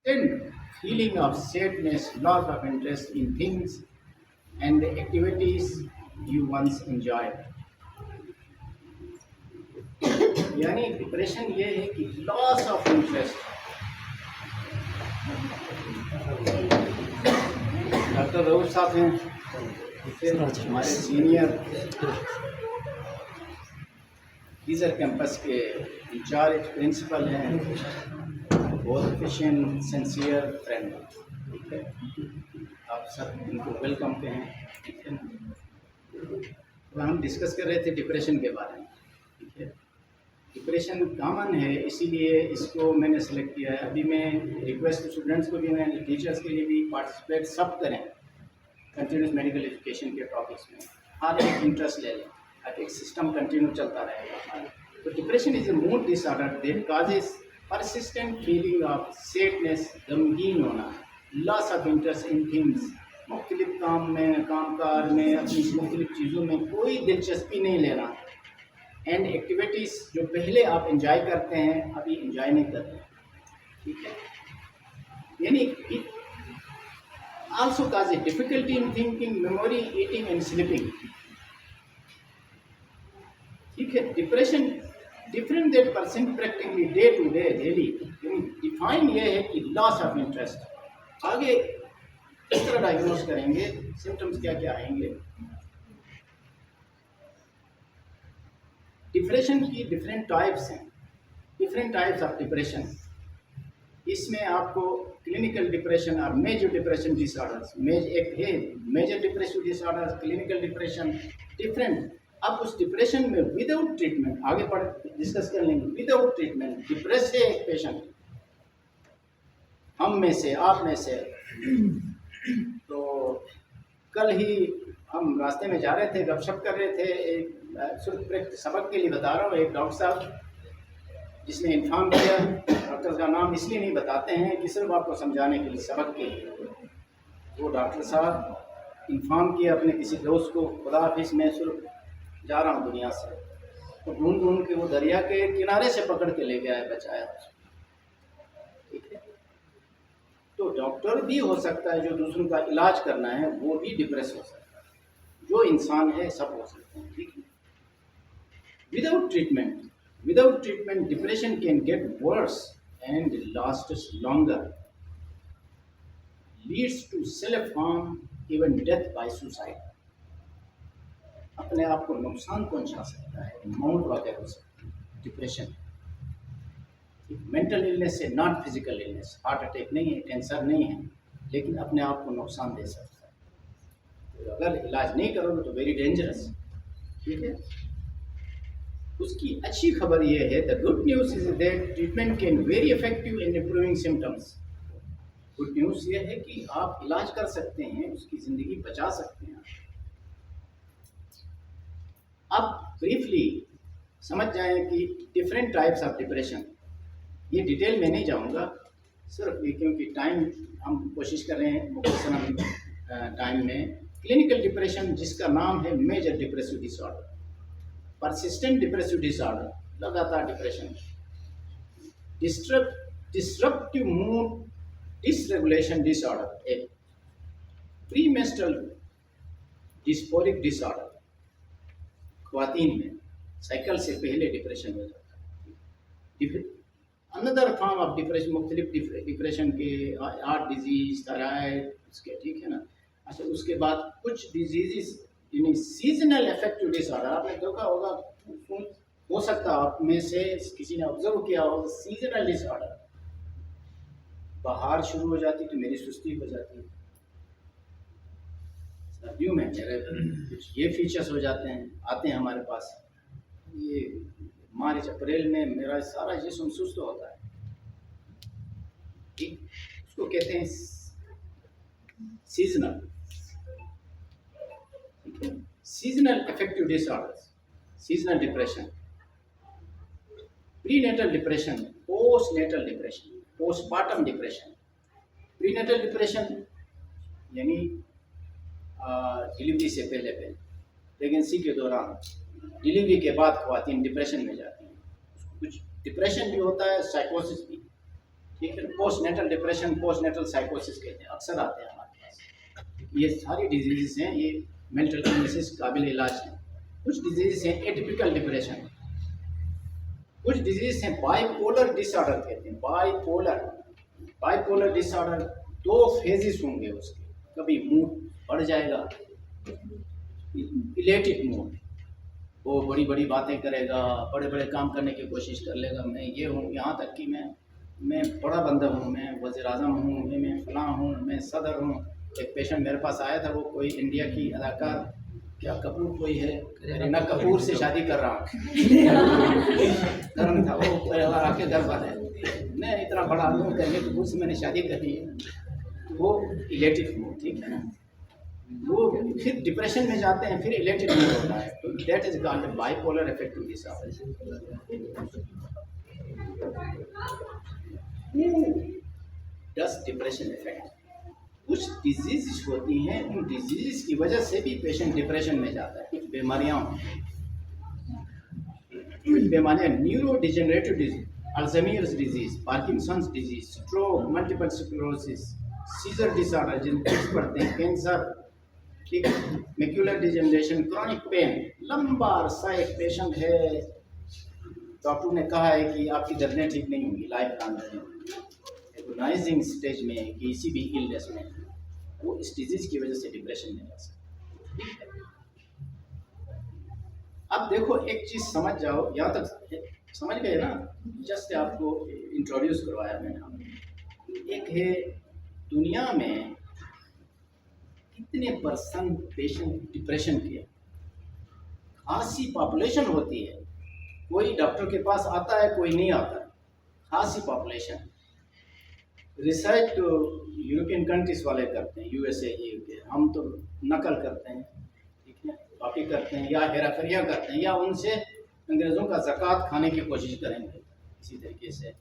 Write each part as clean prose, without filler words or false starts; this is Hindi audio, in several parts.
persistent feeling of sadness, loss of interest in things and the activities you once enjoyed. यानी डिप्रेशन ये है कि loss of interest. Doctor Rauf साहब हैं, फिर हमारे सीनियर टीजर कैंपस के इंचार्ज प्रिंसिपल हैं, बहुत एफिशिएंट सिंसियर फ्रेंड। ठीक है, आप सब इनको वेलकम कहें। ठीक है ना, तो हम डिस्कस कर रहे थे डिप्रेशन के बारे में। ठीक है, डिप्रेशन कॉमन है, इसीलिए इसको मैंने सेलेक्ट किया है। अभी मैं रिक्वेस्ट स्टूडेंट्स को भी, मैं टीचर्स के लिए भी पार्टिसिपेट सब करें कंटिन्यूस मेडिकल एजुकेशन के टॉपिक्स में। हर एक इंटरेस्ट ले लें ताकि एक सिस्टम कंटिन्यू चलता रहेगा। तो depression is a mood disorder that causes persistent feeling of sadness, गमगीन होना, loss of interest in things, मुख्तलिफ काम में, कामकाज में, अपनी मुख्तलिफ चीज़ों में कोई दिलचस्पी नहीं लेना, एंड एक्टिविटीज़ जो पहले आप एंजॉय करते हैं अभी एंजॉय नहीं करते। ठीक है, यानी also cause a difficulty in thinking, memory, eating and sleeping. ठीक है, depression different that person practically day to day daily. Define ये है कि लॉस ऑफ इंटरेस्ट। आगे किस तरह डायग्नोज करेंगे, सिम्टम्स क्या क्या आएंगे। डिप्रेशन की डिफरेंट टाइप्स हैं, डिफरेंट टाइप्स ऑफ डिप्रेशन। इसमें आपको क्लिनिकल डिप्रेशन और मेजर डिप्रेशन डिसऑर्डर्स, एक है major depressive disorders, clinical depression different. अब उस डिप्रेशन में विदाउट ट्रीटमेंट, आगे पढ़ डिस्कस कर लेंगे, विदाउट ट्रीटमेंट डिप्रेस है एक पेशेंट, हम में से, आप में से। तो कल ही हम रास्ते में जा रहे थे, गपशप कर रहे थे, एक सबक के लिए बता रहा हूँ, एक डॉक्टर साहब जिसने इन्फॉर्म किया, डॉक्टर का नाम इसलिए नहीं बताते हैं कि सिर्फ आपको समझाने के लिए, सबक के लिए। वो डॉक्टर साहब इन्फॉर्म किया अपने किसी दोस्त को, खुदा हाफिज़ मैं सिर्फ जा रहा हूँ दुनिया से, तो ढूंढ ढूंढ के वो दरिया के किनारे से पकड़ के ले गया है, बचाया। ठीक है, तो डॉक्टर भी हो सकता है, जो दूसरों का इलाज करना है वो भी डिप्रेस हो सकता है, जो इंसान है सब हो सकते हैं। ठीक है, without treatment depression can get worse and lasts longer, leads to self harm, even death by suicide। अपने आप को नुकसान पहुंचा सकता है, मौत वगैरह हो सकती है डिप्रेशन। मेंटल इलनेस है, not physical illness, heart attack नहीं है, कैंसर नहीं है, लेकिन अपने आप को नुकसान दे सकता है। तो अगर इलाज नहीं करोगे तो वेरी डेंजरस। ठीक है, उसकी अच्छी खबर ये है, the good news is that treatment can very effective in improving symptoms. Good news ये है कि आप इलाज कर सकते हैं, उसकी ज़िंदगी बचा सकते हैं। अब ब्रीफली समझ जाएं कि डिफरेंट टाइप्स ऑफ डिप्रेशन। ये डिटेल में नहीं जाऊंगा, सिर्फ ये क्योंकि टाइम हम कोशिश कर रहे हैं मुख्तसर टाइम में। क्लिनिकल डिप्रेशन, जिसका नाम है major depressive disorder, persistent depressive disorder, लगातार depression, disruptive mood dysregulation disorder, एक प्रीमेंस्ट्रुअल डिस्फोरिक डिसऑर्डर, ख्वातीन में साइकिल से पहले डिप्रेशन हो जाता है। अनदर फॉर्म ऑफ डिप्रेशन, मुख्तलिफ डिप्रेशन के, हार्ट डिजीज, थायराइड, उसके, ठीक है ना। अच्छा, उसके बाद कुछ डिजीज़ यानी सीजनल अफेक्टिव डिसऑर्डर, आपने देखा होगा, हो सकता है आप में से किसी ने ऑब्जर्व किया होगा, सीजनल डिसऑर्डर, बाहर शुरू हो जाती तो मेरी सुस्ती हो जाती है, सर्दियों में मेरे कुछ ये फीचर्स हो जाते हैं, आते हैं हमारे पास। ये मार्च अप्रैल में मेरा सारा जिस्म सुस्त होता है। ठीक, उसको कहते हैं seasonal, seasonal affective disorders, seasonal depression, prenatal depression, postnatal depression, postpartum depression. Prenatal depression यानी डिलीवरी से पहले प्रेगनेंसी के दौरान, डिलीवरी के बाद ख्वातीन डिप्रेशन में जाती हैं। कुछ डिप्रेशन भी होता है, साइकोसिस भी। ठीक है। Postnatal depression, postnatal साइकोसिस कहते हैं, अक्सर आते हैं हमारे पास। ये सारी डिजीज़ हैं, ये मेंटल इलनेसेस काबिल इलाज हैं। कुछ डिजीज़ हैं एटिपिकल डिप्रेशन, कुछ डिजीज़ हैं बाइपोलर डिसऑर्डर कहते हैं। बाइपोलर डिसऑर्डर 2 फेजेस होंगे उसके, कभी मूड बढ़ जाएगा, इलेटिक मूड, वो बड़ी बड़ी बातें करेगा, बड़े बड़े काम करने की कोशिश कर लेगा, मैं ये हूँ, यहाँ तक कि मैं बड़ा बंदा हूँ, मैं वज़ीर-ए-आज़म हूँ, मैं फ़लाँ हूँ, मैं सदर हूँ। एक पेशेंट मेरे पास आया था, वो कोई इंडिया की अदाकार, क्या कपूर कोई है, करीना कपूर से शादी कर रहा हूँ। धर्म था वो, आके घर पर है, मैं इतना बड़ा आदमी करीना कपूर से मैंने शादी कर ली है। वो इलेटिव मूड, ठीक है ना, वो फिर डिप्रेशन में जाते हैं, फिर इलेक्टेड मूड होता है, तो that is called bipolar affective disorder. Does depression effect, कुछ डिजीज होती हैं, उन डिजीज की वजह से भी पेशेंट डिप्रेशन में जाता है। कुछ बीमारियाँ neuro degenerative disease, Alzheimer's disease, Parkinson's disease, stroke, multiple sclerosis, scissor disorder जिनको पढ़ते हैं, कैंसर, ठीक है, मैक्यूलर डिजेनरेशन, क्रॉनिक पेन। लंबा अरसा एक पेशेंट है, डॉक्टर ने कहा है कि आपकी दर्दें ठीक नहीं होंगी, लाइफ लॉन्ग दर्दें, एगोनाइजिंग स्टेज में, किसी भी इलनेस में, वो इस डिजीज की वजह से डिप्रेशन में जा सकता है। अब देखो एक चीज़ समझ जाओ, यहाँ तक समझ गए ना, जस्ट आपको इंट्रोड्यूस करवाया मैंने। एक है दुनिया में कितने परसेंट पेशेंट डिप्रेशन के, खासी पॉपुलेशन होती है, कोई डॉक्टर के पास आता है, कोई नहीं आता, खासी पॉपुलेशन। रिसर्च तो यूरोपियन कंट्रीज वाले करते हैं, यूएसए, यूके, हम तो नकल करते हैं, ठीक है, कॉपी करते हैं या हेराफेरियाँ करते हैं, या उनसे अंग्रेज़ों का ज़कात खाने की कोशिश करेंगे। इसी तरीके से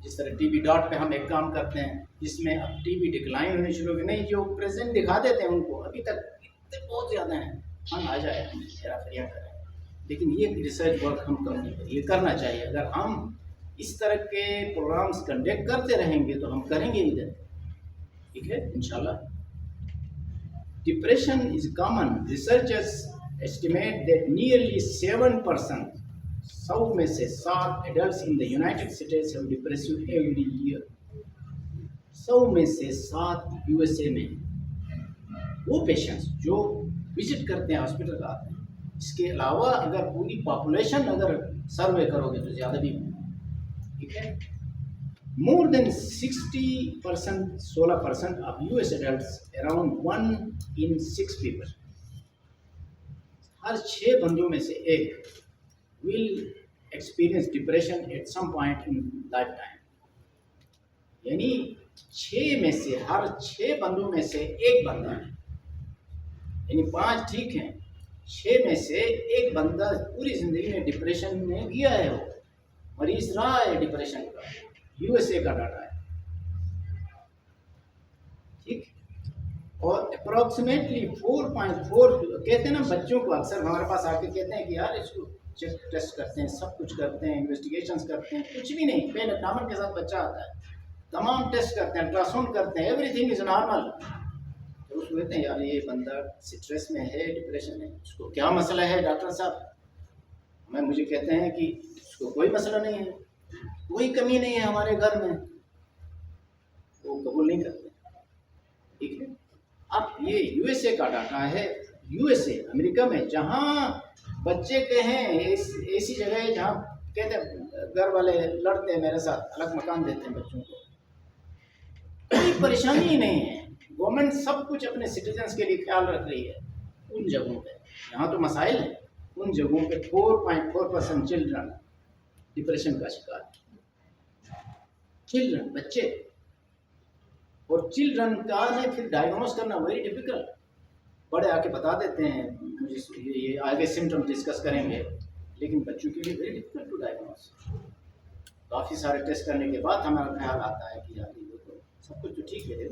जिस तरह टीवी डॉट पे हम एक काम करते हैं, जिसमें अब टीवी डिक्लाइन होने शुरू हो गई, नहीं जो प्रेजेंट दिखा देते हैं उनको, अभी तक इतने बहुत ज़्यादा हैं, हम आ जाए हेराफेरियाँ करें, लेकिन ये रिसर्च वर्क हम कम नहीं करें, ये करना चाहिए। अगर हम इस तरह के प्रोग्राम्स कंडक्ट करते रहेंगे तो हम करेंगे इधर, ठीक है, इंशाल्लाह। Depression is common, researchers estimate that nearly 7%, 100 में से 7 adults in the United states have depression every year. 100 में से 7 यूएसए में वो पेशेंट्स जो विजिट करते हैं, हॉस्पिटल आते हैं। इसके अलावा अगर पूरी पॉपुलेशन अगर सर्वे करोगे तो ज़्यादा भी, ठीक है, more than 60%, 16% of US adults, around 1 in 6 people, हर 6 बंदों में से एक will experience depression at some point in lifetime। यानी 6 में से, हर 6 बंदों में से एक बंदा, यानी 5 ठीक हैं, 6 में से एक बंदा पूरी जिंदगी में डिप्रेशन में गया है, वो मरीज रहा है डिप्रेशन का, यूएसए का डाटा है, ठीक। और अप्रॉक्सीमेटली 4.4, कहते हैं ना, बच्चों को अक्सर हमारे पास आके कहते हैं कि यार इसको चेक टेस्ट करते हैं, सब कुछ करते हैं, इन्वेस्टिगेशंस करते हैं, कुछ भी नहीं, पेन नामन के साथ बच्चा आता है, तमाम टेस्ट करते हैं, अल्ट्रासाउंड करते हैं, एवरीथिंग इज नॉर्मल। तो उसको कहते हैं यार ये बंदा स्ट्रेस में है, डिप्रेशन है, उसको क्या मसला है डॉक्टर साहब। मुझे कहते हैं कि उसको कोई मसला नहीं है, कोई कमी नहीं है हमारे घर में, वो कबूल नहीं करते, ठीक है। अब ये यूएसए का डाटा है, यूएसए अमेरिका में, जहाँ बच्चे के हैं, ऐसी जगह है जहाँ कहते हैं घर वाले लड़ते हैं मेरे साथ, अलग मकान देते हैं बच्चों को, कोई परेशानी ही नहीं है, गवर्नमेंट सब कुछ अपने सिटीजन्स के लिए ख्याल रख रही है। उन जगहों पे यहाँ तो मसाइल हैं, उन जगहों पे 4.4% चिल्ड्रन डिप्रेशन का शिकार, चिल्ड्रन, बच्चे। और चिल्ड्रन का ने फिर डायग्नोस करना वेरी डिफिकल्ट, बड़े आके बता देते हैं मुझे ये आगे सिम्टम डिस्कस करेंगे, लेकिन बच्चों के लिए वेरी डिफिकल्ट टू डायग्नोस। काफ़ी सारे टेस्ट करने के बाद हमारा ख्याल आता है कि यार ये तो सब कुछ तो ठीक है,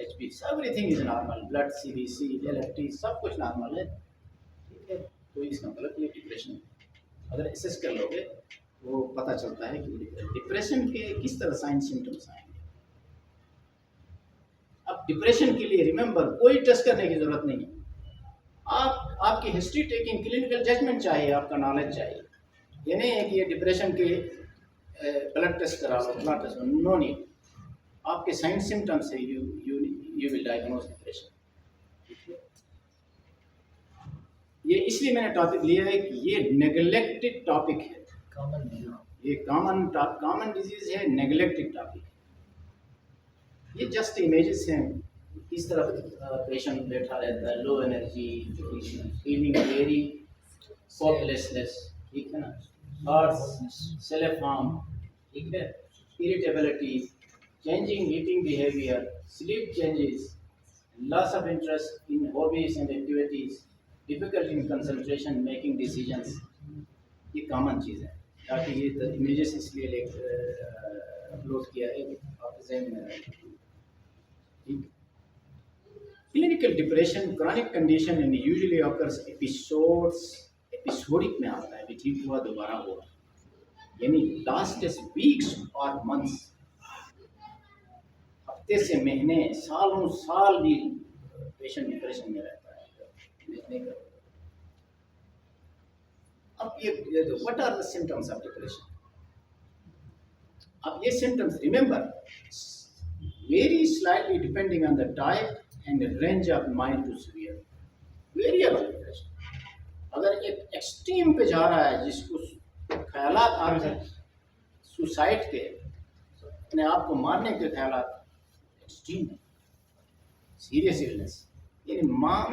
HP everything is normal, blood CBC LFT सब कुछ नॉर्मल है, ठीक है, कोई इसका मतलब ये डिप्रेशन। अगर एसेस कर लोगे वो पता चलता है कि डिप्रेशन के किस तरह साइन सिम्टम्स आएंगे। अब डिप्रेशन के लिए रिमेंबर कोई टेस्ट करने की ज़रूरत नहीं है। आपकी हिस्ट्री टेकिंग क्लिनिकल जजमेंट चाहिए, आपका नॉलेज चाहिए। ये नहीं है कि ये डिप्रेशन के ब्लड टेस्ट करा लो, ब्लड टेस्ट, नो नीड। आपके साइन सिम्टम्स है, यू विल डायग्नोज डिप्रेशन। ये इसलिए मैंने टॉपिक लिया है कि ये नेग्लेक्टेड टॉपिक है, ये कॉमन डिजीज है, नेग्लेक्टेड टॉपिक है। ये जस्ट इमेजेस हैं, किस तरह पेशेंट बैठा रहता है, low energy, feeling very hopelessness, ठीक है ना, थॉट्स सेल्फ हार्म, ठीक है, irritability, changing eating behaviour, sleep changes, loss of interest in hobbies and activities, difficult in concentration, making decisions. ये कॉमन चीज़ है, ताकि ये इमेजेस इसलिए अपलोड किया है आप जहन में रखें। Clinical depression chronic condition and usually occurs episodic में आता है, भी ठीक हुआ दोबारा हुआ, यानी लास्ट वीक्स और मंथ्स, हफ्ते से महीने, सालों साल भी पेशेंट डिप्रेशन में रहता है। अब ये what are the symptoms of depression? अब ये symptoms remember very slightly depending on the type and range of mild to severe, variable depression. अगर एक एक्सट्रीम पे जा रहा है, जिसको ख्यालात आ रहे हैं सुसाइड के, अपने आप को मारने के ख्यालात, एक्सट्रीम सीरियस इलनेस, यानी माँ